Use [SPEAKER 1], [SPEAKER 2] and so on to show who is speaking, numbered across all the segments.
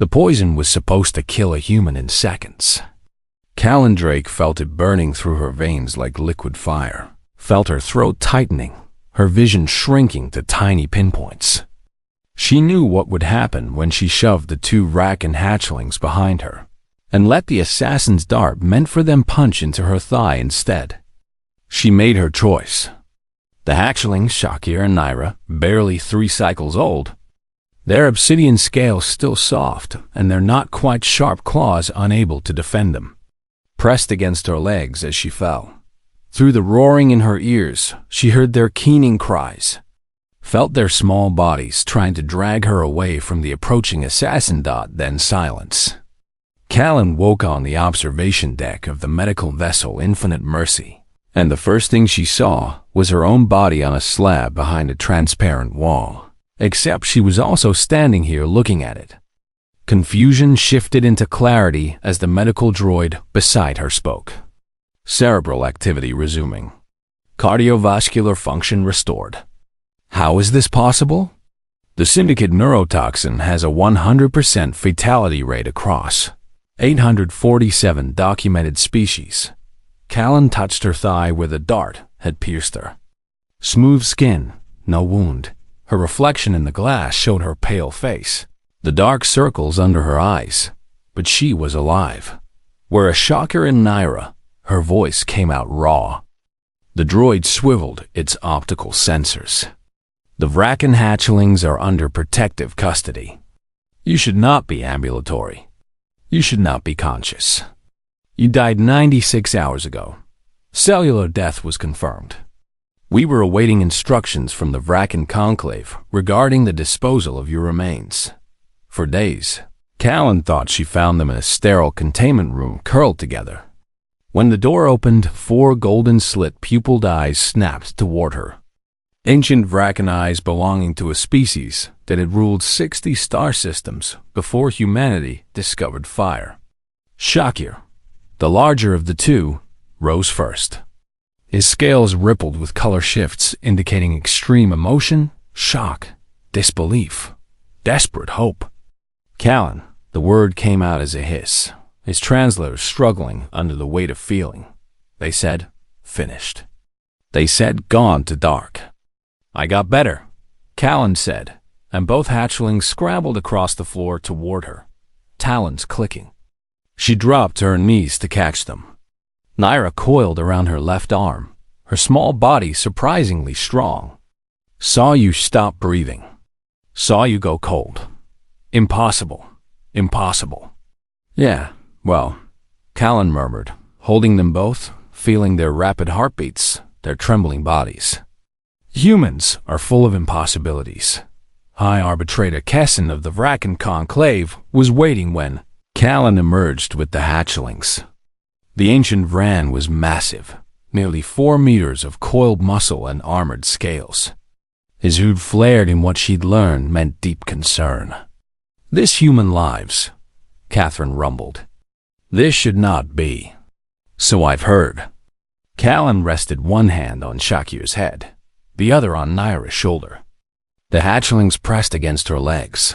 [SPEAKER 1] The poison was supposed to kill a human in seconds. Kalin Drake felt it burning through her veins like liquid fire, felt her throat tightening, her vision shrinking to tiny pinpoints. She knew what would happen when she shoved the 2 Vracken hatchlings behind her and let the assassin's dart meant for them punch into her thigh instead. She made her choice. The hatchlings, Shakir and Naira, barely 3 cycles old, their obsidian scales still soft and their not quite sharp claws unable to defend them, pressed against her legs as she fell. Through the roaring in her ears, she heard their keening cries, felt their small bodies trying to drag her away from the approaching assassin. Then silence. Kalin woke on the observation deck of the medical vessel Infinite Mercy, and the first thing she saw was her own body on a slab behind a transparent wall, except she was also standing here looking at it. Confusion shifted into clarity as the medical droid beside her spoke. Cerebral activity resuming. Cardiovascular function restored. How is this possible? The syndicate neurotoxin has a 100% fatality rate across 847 documented species. Kalin touched her thigh where the dart had pierced her. Smooth skin, no wound. Her reflection in the glass showed her pale face, the dark circles under her eyes, but she was alive. Whereas Shakir and Naira, her voice came out raw. The droid swiveled its optical sensors. The Vracken hatchlings are under protective custody. You should not be ambulatory. You should not be conscious. You died 96 hours ago. Cellular death was confirmed. We were awaiting instructions from the Vracken Conclave regarding the disposal of your remains. For days, Kalin thought she found them in a sterile containment room curled together. When the door opened, 4 golden-slit pupilled eyes snapped toward her. Ancient Vracken eyes belonging to a species that had ruled 60 star systems before humanity discovered fire. Shakir, the larger of the 2, rose first. His scales rippled with color shifts indicating extreme emotion, shock, disbelief, desperate hope. Kalin, the word came out as a hiss, his translators struggling under the weight of feeling. They said, finished. They said, gone to dark. I got better, Kalin said, and both hatchlings scrambled across the floor toward her, talons clicking. She dropped to her knees to catch them. Naira coiled around her left arm, her small body surprisingly strong. Saw you stop breathing. Saw you go cold. Impossible. Impossible. Yeah, well, Kalin murmured, holding them both, feeling their rapid heartbeats, their trembling bodies. Humans are full of impossibilities. High Arbitrator Kessin of the Vracken Conclave was waiting when Kalin emerged with the hatchlings. The ancient Vran was massive, nearly 4 meters of coiled muscle and armored scales. His hood flared in what she'd learned meant deep concern. This human lives, Catherine rumbled. This should not be. So I've heard. Kalin rested one hand on Shakir's head, the other on Naira's shoulder. The hatchlings pressed against her legs.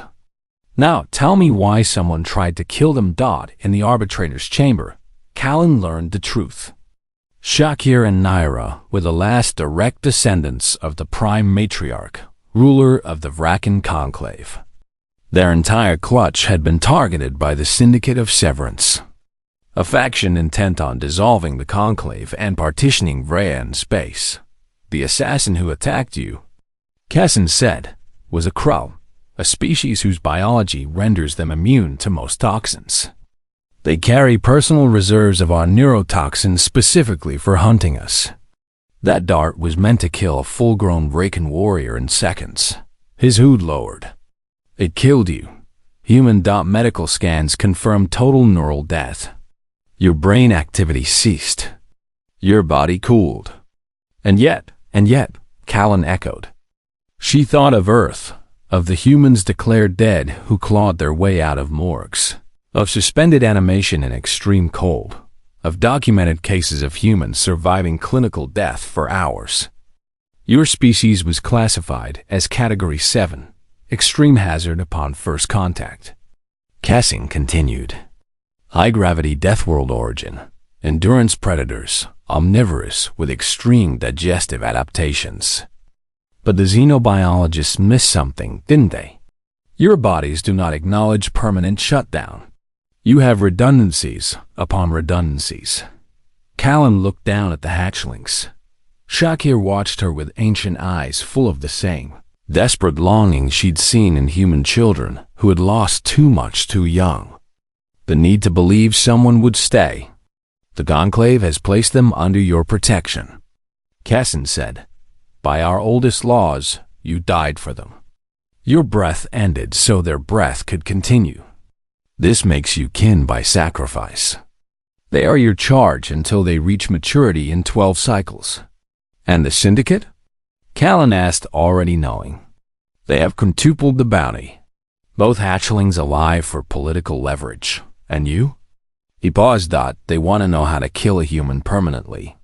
[SPEAKER 1] Now tell me why someone tried to kill them. In the arbitrator's chamber, Kalin learned the truth. Shakir and Naira were the last direct descendants of the prime matriarch, ruler of the Vracken Conclave. Their entire clutch had been targeted by the Syndicate of Severance, a faction intent on dissolving the Conclave and partitioning Vrea in space. The assassin who attacked you, Kessin said, was a crow, a species whose biology renders them immune to most toxins. They carry personal reserves of our neurotoxins specifically for hunting us. That dart was meant to kill a full-grown Vracken warrior in seconds. His hood lowered. It killed you. Human medical scans confirmed total neural death. Your brain activity ceased. Your body cooled. And yet, Kalin echoed. She thought of Earth, of the humans declared dead who clawed their way out of morgues, of suspended animation in extreme cold, of documented cases of humans surviving clinical death for hours. Your species was classified as Category 7, extreme hazard upon first contact. Kassim continued. High-gravity death-world origin. Endurance predators, omnivorous with extreme digestive adaptations. But the xenobiologists missed something, didn't they? Your bodies do not acknowledge permanent shutdown. You have redundancies upon redundancies. Kalin looked down at the hatchlings. Shakir watched her with ancient eyes full of the same desperate longing she'd seen in human children who had lost too much too young. The need to believe someone would stay. The Conclave has placed them under your protection. Kassim said, by our oldest laws, you died for them. Your breath ended so their breath could continue. This makes you kin by sacrifice. They are your charge until they reach maturity in 12 cycles. And the syndicate? Kalin asked, already knowing. They have quintupled the bounty. Both hatchlings alive for political leverage. And you? He paused. They want to know how to kill a human permanently.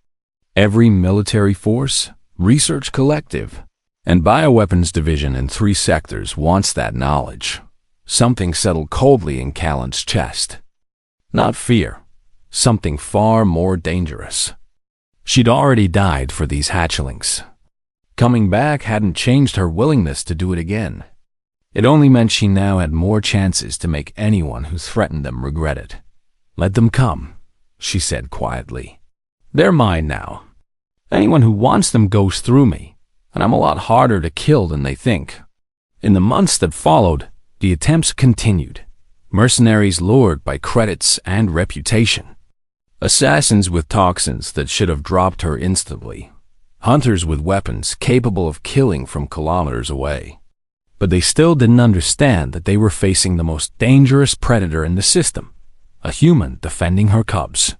[SPEAKER 1] Every military force, research collective, and bioweapons division in 3 sectors wants that knowledge. Something settled coldly in Kalin's chest. Not fear. Something far more dangerous. She'd already died for these hatchlings. Coming back hadn't changed her willingness to do it again. It only meant she now had more chances to make anyone who threatened them regret it. Let them come, she said quietly. They're mine now. Anyone who wants them goes through me, and I'm a lot harder to kill than they think. In the months that followed, the attempts continued. Mercenaries lured by credits and reputation. Assassins with toxins that should have dropped her instantly. Hunters with weapons capable of killing from kilometers away. But they still didn't understand that they were facing the most dangerous predator in the system, a human defending her cubs.